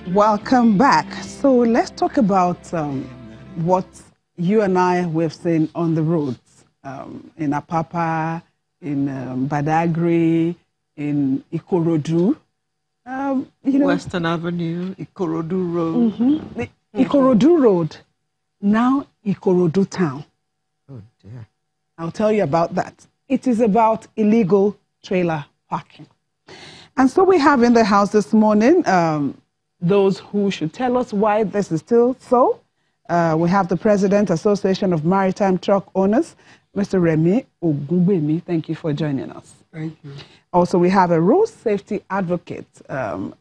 Welcome back. So let's talk about what you and I have seen on the roads in Apapa, in Badagry, in Ikorodu. Western Avenue, Ikorodu Road. Ikorodu Road, now Ikorodu Town. Oh dear. I'll tell you about that. It is about illegal trailer parking. And so we have in the house this morning those who should tell us why this is still so. We have the President, Association of Maritime Truck Owners, Mr. Remy Ogungbemi. Thank you for joining us. Thank you. Also, we have a road safety advocate.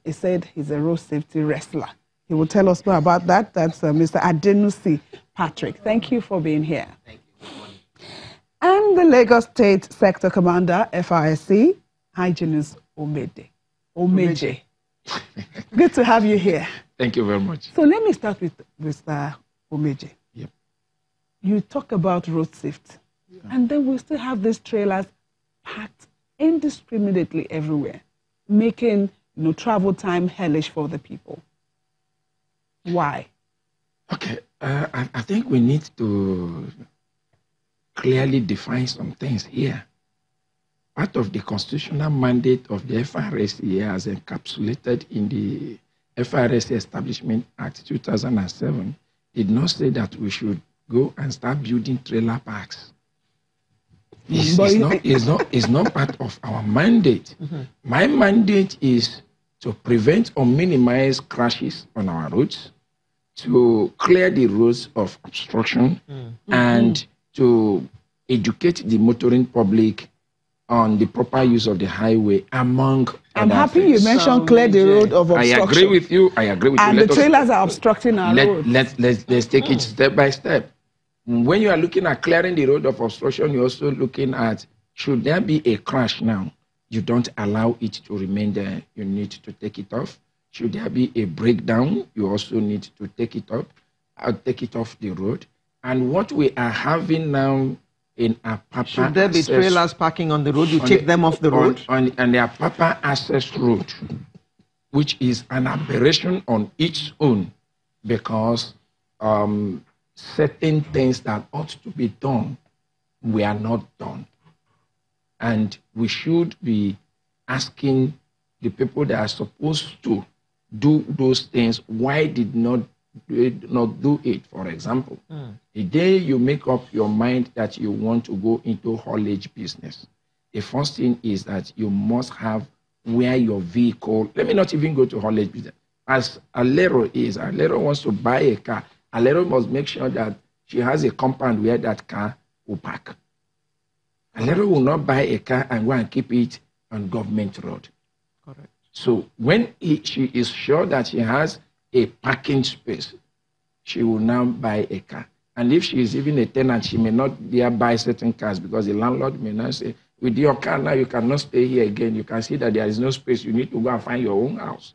He said he's a road safety wrestler. He will tell us more about that. That's Mr. Adenusi Patrick. Thank you for being here. Thank you. And the Lagos State Sector Commander, FRSC, Hygienist Omeje. Good to have you here. Thank you very much. So let me start with Mr. Omeje. Yep. You talk about road safety, and then we still have these trailers packed indiscriminately everywhere, making travel time hellish for the people. Why? Okay, I think we need to clearly define some things here. Part of the constitutional mandate of the FRSC as encapsulated in the FRSC Establishment Act 2007 did not say that we should go and start building trailer parks. It's not part of our mandate. My mandate is to prevent or minimize crashes on our roads, to clear the roads of obstruction, and to educate the motoring public on the proper use of the highway, among I'm other happy things. you mentioned clear the road of obstruction. I agree with you. And the trailers are obstructing our roads. Let's take it step by step. When you are looking at clearing the road of obstruction, you're also looking at, should there be a crash now? You don't allow it to remain there. You need to take it off. Should there be a breakdown? You also need to take it up, take it off the road. And what we are having now in Apapa, should there be trailers parking on the road? You take them off the road? On the Apapa access road, which is an aberration on its own, because certain things that ought to be done were not done. And we should be asking the people that are supposed to do those things, why did not do it? For example, the day you make up your mind that you want to go into haulage business, the first thing is that you must have where your vehicle, let me not even go to haulage business. As Alero wants to buy a car, Alero must make sure that she has a compound where that car will park. Alero will not buy a car and go and keep it on government road. Correct. So when she is sure that she has a parking space, she will now buy a car. And if she is even a tenant, she may not dare buy certain cars because the landlord may not say, with your car now, you cannot stay here again. You can see that there is no space. You need to go and find your own house.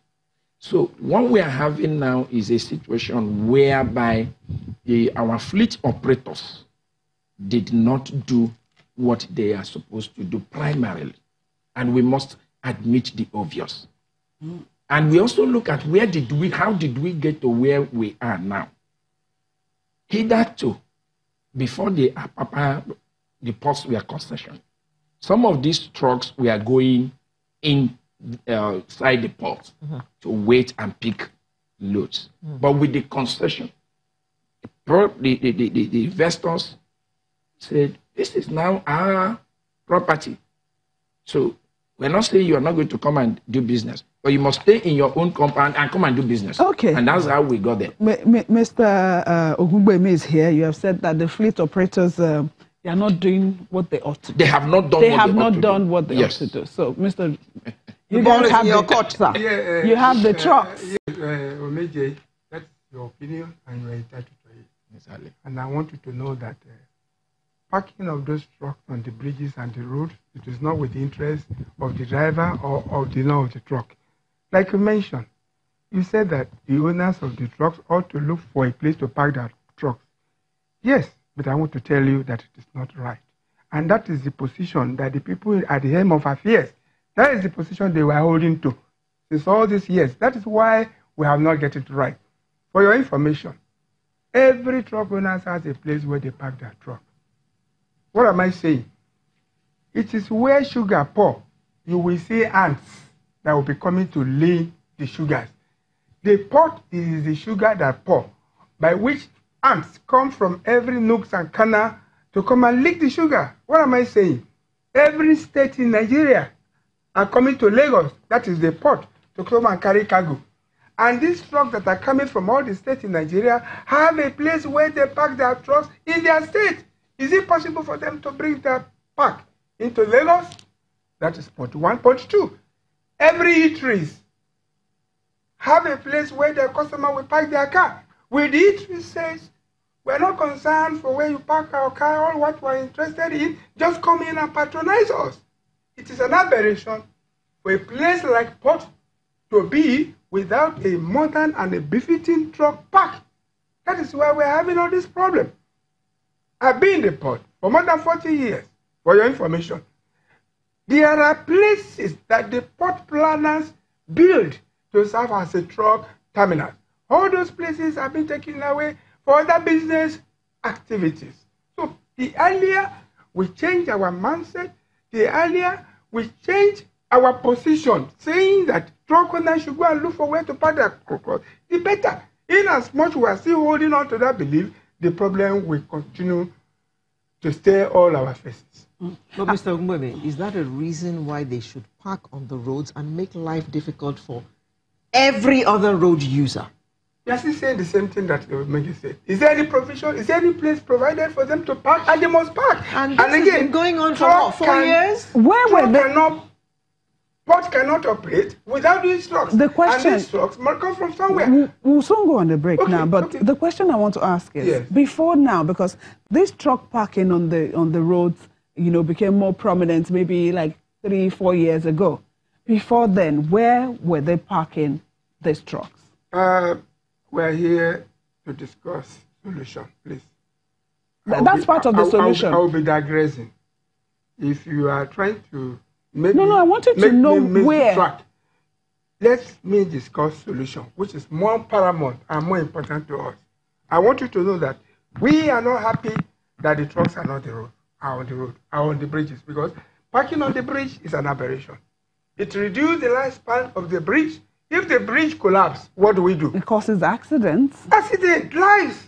So what we are having now is a situation whereby our fleet operators did not do what they are supposed to do primarily. And we must admit the obvious. And we also look at how did we get to where we are now? Hitherto, before the ports were concessioned, some of these trucks were going inside the port to wait and pick loads. But with the concession, the investors said, this is now our property. So we're not saying you are not going to come and do business, but you must stay in your own compound and come and do business. Okay. And that's how we got there. Mr. Ogungbemi is here. You have said that the fleet operators, they are not doing what they ought to do. They have not done what they ought to do. So, Mr. You guys have your the court, sir. You have the trucks. Omeje, that's your opinion, and you are entitled to it. Exactly. And I want you to know that parking of those trucks on the bridges and the roads, it is not with the interest of the driver or of the owner of the truck. Like you mentioned, you said that the owners of the trucks ought to look for a place to park their trucks. Yes, but I want to tell you that it is not right. And that is the position that the people at the helm of affairs, that is the position they were holding to since all these years. That is why we have not get it right. For your information, every truck owner has a place where they park their truck. What am I saying? It is where sugar pour. You will see ants that will be coming to lay the sugars. The pot is the sugar that pour, by which ants come from every nooks and corner to come and lick the sugar. What am I saying? Every state in Nigeria are coming to Lagos, that is the port, to come and carry cargo. And these trucks that are coming from all the states in Nigeria have a place where they park their trucks in their state. Is it possible for them to bring their pack into Lagos? That is point one. Point two, every eateries have a place where the customer will park their car. With the eatery says, we're not concerned for where you park our car or what we're interested in, just come in and patronize us. It is an aberration for a place like Port to be without a modern and a befitting truck park. That is why we're having all this problem. I've been in the port for more than 40 years, for your information. There are places that the port planners build to serve as a truck terminal. All those places have been taken away for other business activities. So the earlier we change our mindset, the earlier we change our position, saying that truck owners should go and look for where to park their truck, the better. In as much we are still holding on to that belief, the problem will continue to stare all our faces. But Mr. Ogunbebe, is that a reason why they should park on the roads and make life difficult for every other road user? You are still saying the same thing that Ogunbebe said. Is there any provision? Is there any place provided for them to park? And they must park. And this has been going on for what, 4 years? Where were they? Port cannot operate without these trucks. The question, and these trucks must come from somewhere. We'll soon go on the break now, but the question I want to ask is, yes, before now, because this truck parking on the roads, you know, became more prominent maybe like 3-4 years ago. Before then, where were they parking these trucks? We're here to discuss solution, please. That's part of the solution. I will be digressing. If you are trying to make I wanted to know where. Track, let me discuss solution, which is more paramount and more important to us. I want you to know that we are not happy that the trucks are not on the bridges, because parking on the bridge is an aberration. It reduces the lifespan of the bridge. If the bridge collapses, what do we do? It causes accidents. Accident, lives.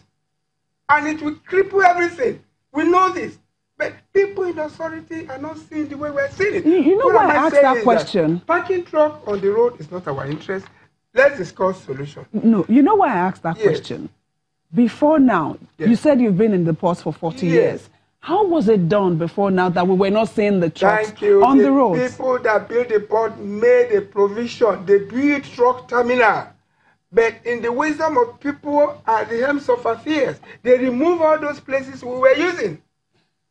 And it will cripple everything. We know this. But people in authority are not seeing the way we're seeing it. You know why I asked that question? Parking truck on the road is not our interest. Let's discuss solution. No, you know why I asked that question? Before now, you said you've been in the port for 40 years. How was it done before now that we were not seeing the trucks on the roads? People that built the port made a provision. They built truck terminal. But in the wisdom of people at the helms of affairs, they remove all those places we were using.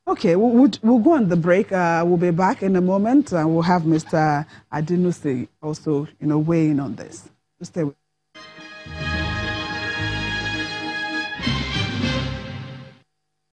Okay, we'll go on the break. We'll be back in a moment. We'll have Mr. Adinusi also, weigh in on this. Stay with